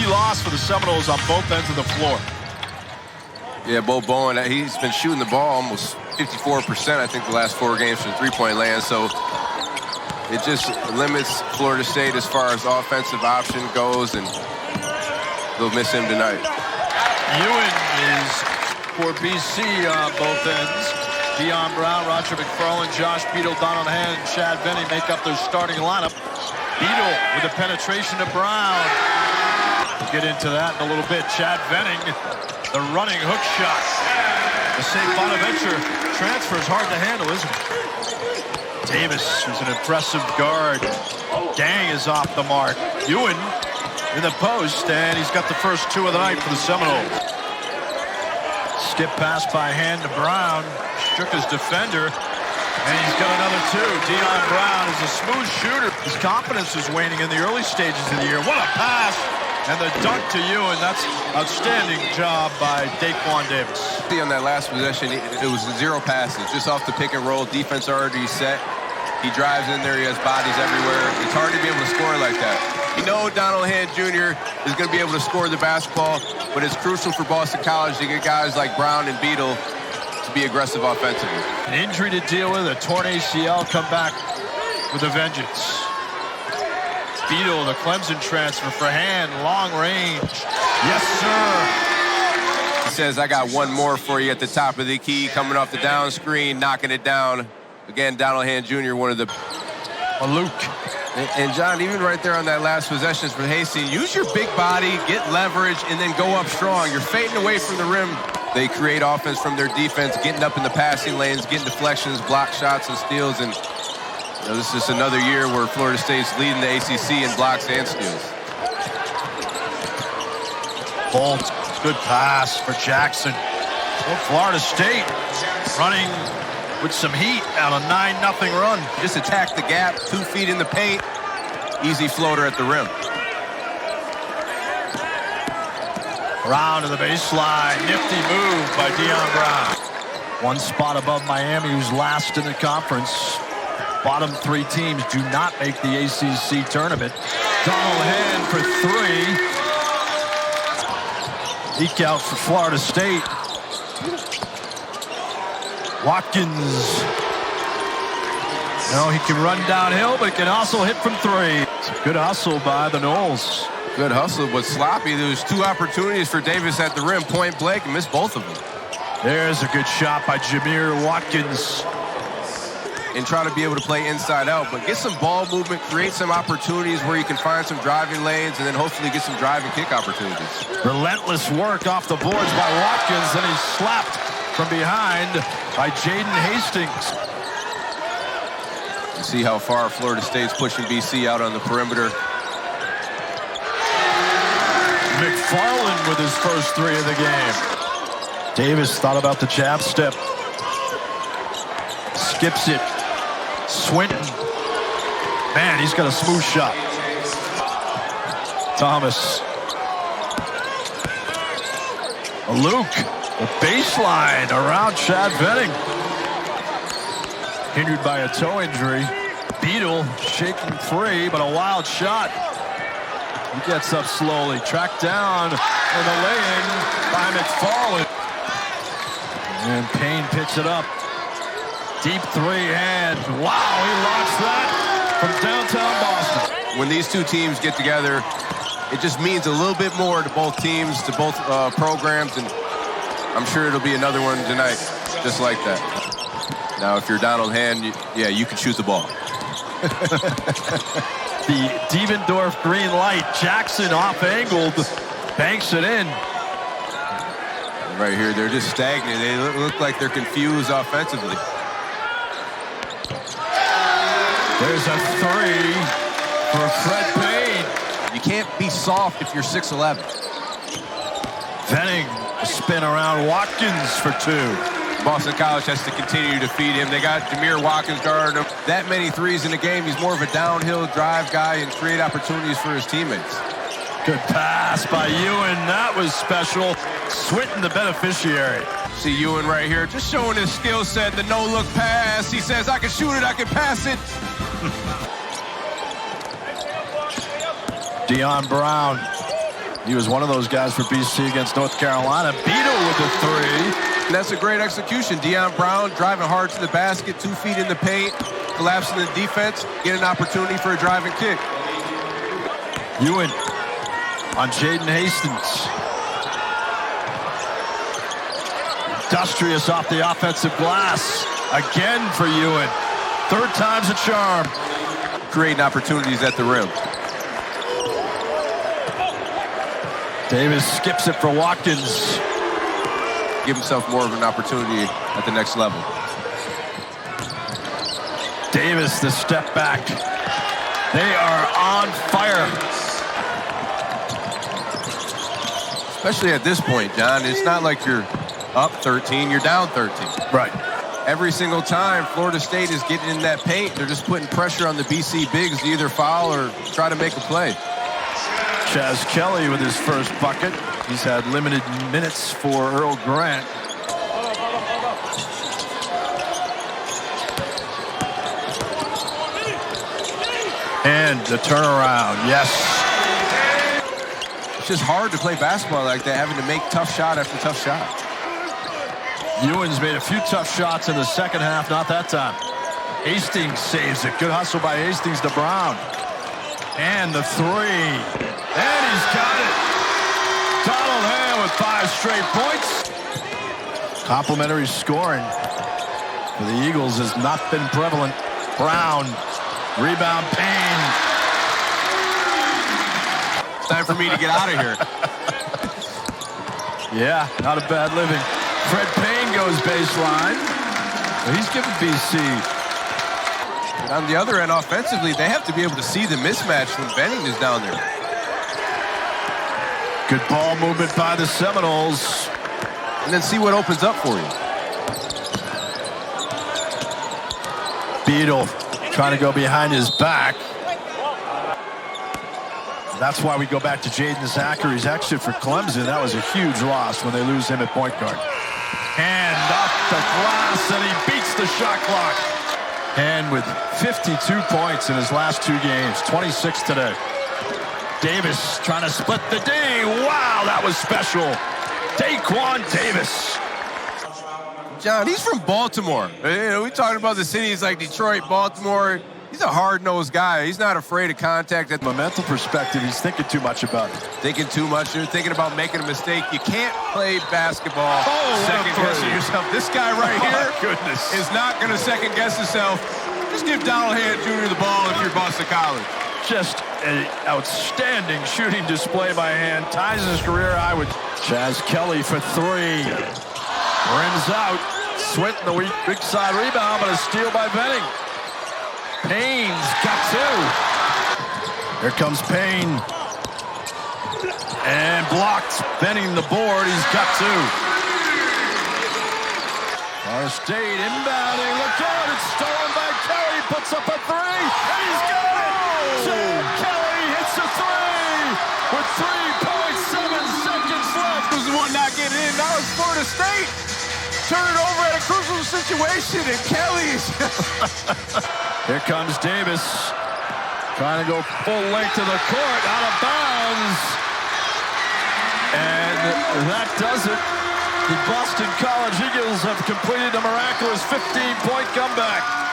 loss for the Seminoles on both ends of the floor. Yeah, Bo Bowen, he's been shooting the ball almost 54%, I think, the last 4 games from three-point land. So it just limits Florida State as far as offensive option goes, and they'll miss him tonight. Ewin is for BC on both ends. Deion Brown, Roger McFarland, Josh Beadle, Donald Hand, and Chad Venning make up their starting lineup. Beadle with a penetration to Brown. We'll get into that in a little bit. Chad Venning, the running hook shot. The St. Bonaventure transfer is hard to handle, isn't it? Davis, who's an impressive guard. Gang is off the mark. Ewin in the post, and he's got the first 2 of the night for the Seminoles. Skip pass by Hand to Brown. Shook his defender, and he's got another 2. Deion Brown is a smooth shooter. His confidence is waning in the early stages of the year. What a pass! And the dunk to Ewin. That's outstanding job by Daquan Davis. On that last possession, it was 0 passes, just off the pick and roll. Defense already set. He drives in there. He has bodies everywhere. It's hard to be able to score like that. You know Donald Hand Jr. is going to be able to score the basketball, but it's crucial for Boston College to get guys like Brown and Beadle to be aggressive offensively. An injury to deal with, a torn ACL, come back with a vengeance. Beadle, the Clemson transfer for Hand, long range. Yes, sir. He says, I got one more for you at the top of the key, coming off the down screen, knocking it down. Again, Donald Hand Jr., one of the... Malique. And John, even right there on that last possession for Hastings, use your big body, get leverage, and then go up strong. You're fading away from the rim. They create offense from their defense, getting up in the passing lanes, getting deflections, block shots, and steals. And you know, this is another year where Florida State's leading the ACC in blocks and steals. Bolt, good pass for Jackson. Well, Florida State running with some heat on a 9-0 run. Just attack the gap, 2 feet in the paint. Easy floater at the rim. Brown to the baseline. Nifty move by Deion Brown. 1 spot above Miami, who's last in the conference. Bottom 3 teams do not make the ACC tournament. Donald Hand for 3. Eke out for Florida State. Watkins. No, he can run downhill, but can also hit from 3. It's a good hustle by the Noles. Good hustle, but sloppy. There was 2 opportunities for Davis at the rim, point blank, and missed both of them. There's a good shot by Jamir Watkins. And try to be able to play inside out, but get some ball movement, create some opportunities where you can find some driving lanes, and then hopefully get some drive and kick opportunities. Relentless work off the boards by Watkins, and he's slapped from behind by Jaden Hastings. You see how far Florida State's pushing BC out on the perimeter. McFarland with his first 3 of the game. Davis thought about the jab step. Skips it. Swinton. Man, he's got a smooth shot. Thomas. Luke. The baseline around Chad Venning. Hindered by a toe injury. Beadle shaking free, but a wild shot. He gets up slowly. Tracked down. And the lay-in by McFarland. And Payne picks it up. Deep 3 Hand. Wow, he launched that from downtown Boston. When these 2 teams get together, it just means a little bit more to both teams, to both programs, and I'm sure it'll be another one tonight, just like that. Now, if you're Donald Hand, you can shoot the ball. The Devendorf green light. Jackson off-angled, banks it in. Right here, they're just stagnant. They look like they're confused offensively. There's a 3 for Fred Payne. You can't be soft if you're 6'11". Venning, a spin around Watkins for 2. Boston College has to continue to feed him. They got Jamir Watkins guarding him. That many 3s in the game. He's more of a downhill drive guy and create opportunities for his teammates. Good pass by Ewin. That was special. Swinton, the beneficiary. See Ewin right here, just showing his skill set, the no-look pass. He says, I can shoot it, I can pass it. Deion Brown He was one of those guys for BC against North Carolina. Beadle with the three. And that's a great execution. Deion Brown driving hard to the basket, 2 feet in the paint, collapsing the defense, get an opportunity for a driving kick. Ewin on Jaden Hastings. Industrious off the offensive glass. Again for Ewin. Third time's a charm. Creating opportunities at the rim. Davis skips it for Watkins. Give himself more of an opportunity at the next level. Davis, the step back. They are on fire. Especially at this point, John. It's not like you're up 13, you're down 13. Right. Every single time Florida State is getting in that paint, they're just putting pressure on the BC bigs to either foul or try to make a play. Chas Kelley with his first bucket. He's had limited minutes for Earl Grant. And the turnaround, yes. It's just hard to play basketball like that, having to make tough shot after tough shot. Ewin's made a few tough shots in the second half, not that time. Hastings saves it. Good hustle by Hastings to Brown. And the three. And he's got it. Donald Hand with 5 straight points. Complimentary scoring for the Eagles has not been prevalent. Brown. Rebound, Payne. It's time for me to get out of here. Yeah, not a bad living. Fred Payne goes baseline. He's given BC. And on the other end, offensively, they have to be able to see the mismatch when Venning is down there. Good ball movement by the Seminoles. And then see what opens up for you. Beadle trying to go behind his back. That's why we go back to Jaden Zachary's exit for Clemson. That was a huge loss when they lose him at point guard. Hand off the glass, and he beats the shot clock. And with 52 points in his last 2 games, 26 today. Davis trying to split the D. Wow, that was special. Daquan Davis. John, he's from Baltimore. You know, we talking about the cities like Detroit, Baltimore. He's a hard-nosed guy. He's not afraid of contact. At From a mental perspective, he's thinking too much about it. Thinking too much. You're thinking about making a mistake. You can't play basketball second-guessing yourself. This guy right here Goodness. is not going to second-guess himself. Just give Donald Hand Jr. the ball if you're Boston College. Just an outstanding shooting display by Hand. Ties his career high with Chas Kelley for 3. Rims out. Swint in the weak side rebound, but a steal by Venning. Payne's got 2. Here comes Payne. And blocked. Venning the board. He's got 2. Florida State inbounding. Look out. It's stolen by Kelley. Puts up a 3. And he's got it. Chad Kelley hits a 3 with 3.7 seconds left. Who's the one not getting in? Now it's Florida State. Turn it over at a crucial situation, and Kelley's. Here comes Davis. Trying to go full length to the court. Out of bounds. And that does it. The Boston College Eagles have completed a miraculous 15-point comeback.